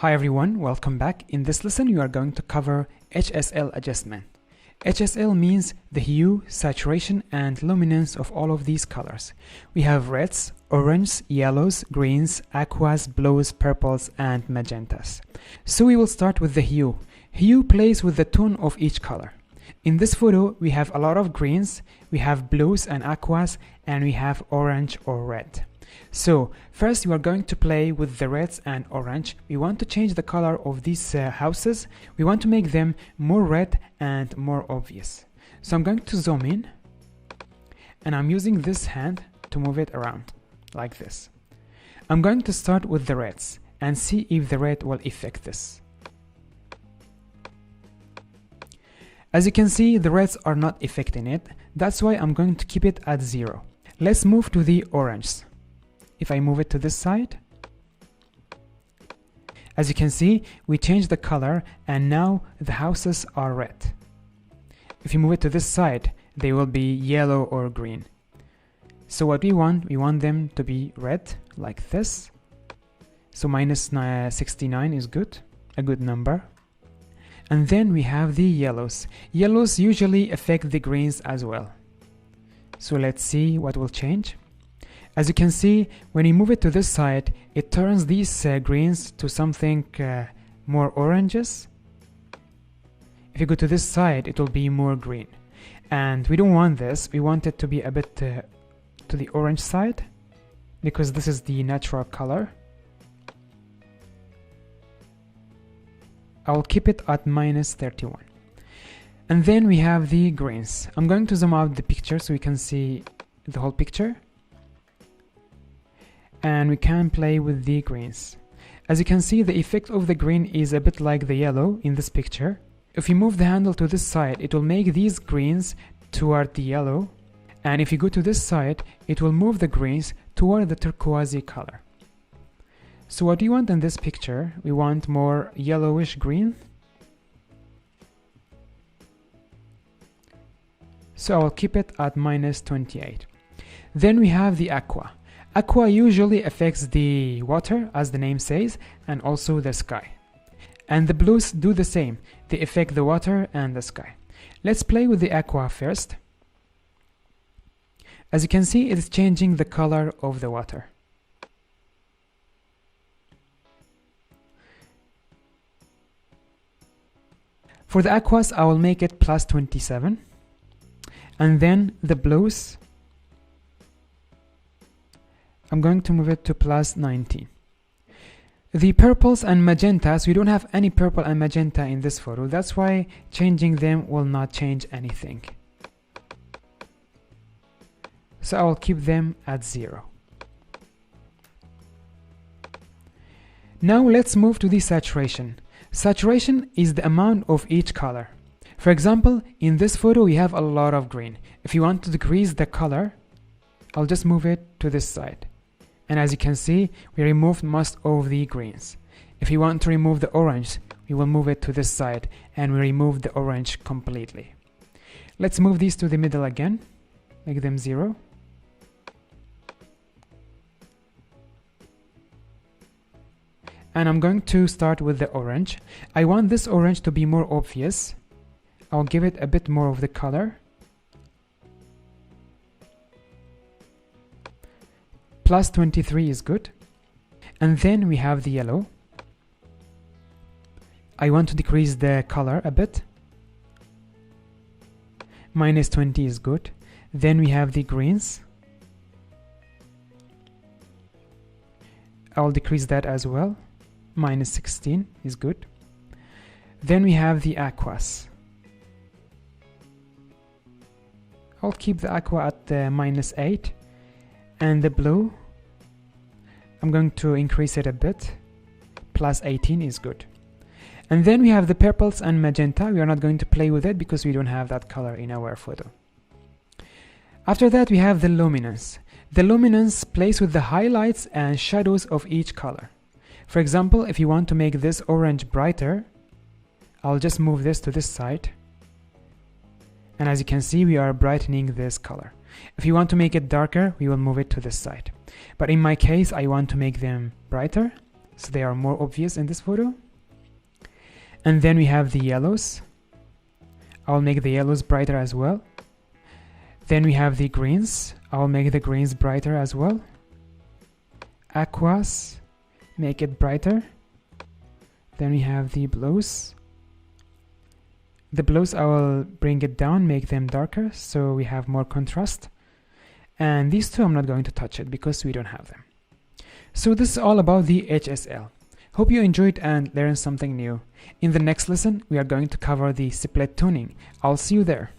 Hi everyone, welcome back. In this lesson we are going to cover HSL adjustment. HSL means the hue, saturation and luminance of all of these colors. We have reds, oranges, yellows, greens, aquas, blues, purples and magentas. So we will start with the hue. Hue plays with the tone of each color. In this photo we have a lot of greens, we have blues and aquas, and we have orange or red. So first we are going to play with the reds and orange. We want to change the color of these houses. We want to make them more red and more obvious. So I'm going to zoom in and I'm using this hand to move it around like this. I'm going to start with the reds and see if the red will affect this. As you can see, the reds are not affecting it. That's why I'm going to keep it at 0. Let's move to the oranges. If I move it to this side, as you can see, we changed the color and now the houses are red. If you move it to this side, they will be yellow or green. So what we want them to be red like this. So minus 69 is good, a good number. And then we have the yellows. Yellows usually affect the greens as well. So let's see what will change. As you can see, when you move it to this side, it turns these greens to something more oranges. If you go to this side, it will be more green. And we don't want this. We want it to be a bit to the orange side, because this is the natural color. I'll keep it at minus 31. And then we have the greens. I'm going to zoom out the picture so we can see the whole picture. And we can play with the greens. As you can see, the effect of the green is a bit like the yellow in this picture. If you move the handle to this side, it will make these greens toward the yellow. And if you go to this side, it will move the greens toward the turquoise color. So what do you want in this picture? We want more yellowish green. So I'll keep it at minus 28. Then we have the aqua. Aqua usually affects the water, as the name says, and also the sky. And the blues do the same. They affect the water and the sky. Let's play with the aqua first. As you can see, it is changing the color of the water. For the aquas, I will make it plus 27. And then the blues, I'm going to move it to plus 19. The purples and magentas, we don't have any purple and magenta in this photo. That's why changing them will not change anything. So I will keep them at 0. Now let's move to the saturation. Saturation is the amount of each color. For example, in this photo we have a lot of green. If you want to decrease the color, I'll just move it to this side. And as you can see, we removed most of the greens. If you want to remove the orange, we will move it to this side and we remove the orange completely. Let's move these to the middle again, make them 0. And I'm going to start with the orange. I want this orange to be more obvious. I'll give it a bit more of the color. Plus 23 is good. And then we have the yellow. I want to decrease the color a bit. Minus 20 is good. Then we have the greens. I'll decrease that as well. Minus 16 is good. Then we have the aquas. I'll keep the aqua at minus 8. And the blue, I'm going to increase it a bit. Plus 18 is good. And then we have the purples and magenta. We are not going to play with it because we don't have that color in our photo. After that we have the luminance. The luminance plays with the highlights and shadows of each color. For example, if you want to make this orange brighter, I'll just move this to this side. And as you can see, we are brightening this color. If you want to make it darker, we will move it to this side. But in my case, I want to make them brighter. so they are more obvious in this photo. And then we have the yellows. I'll make the yellows brighter as well. Then we have the greens. I'll make the greens brighter as well. Aquas, make it brighter. Then we have the blues. The blues I will bring it down, make them darker, so we have more contrast. And these two I'm not going to touch it because we don't have them. So this is all about the HSL. Hope you enjoyed and learned something new. In the next lesson, we are going to cover the split tuning. I'll see you there.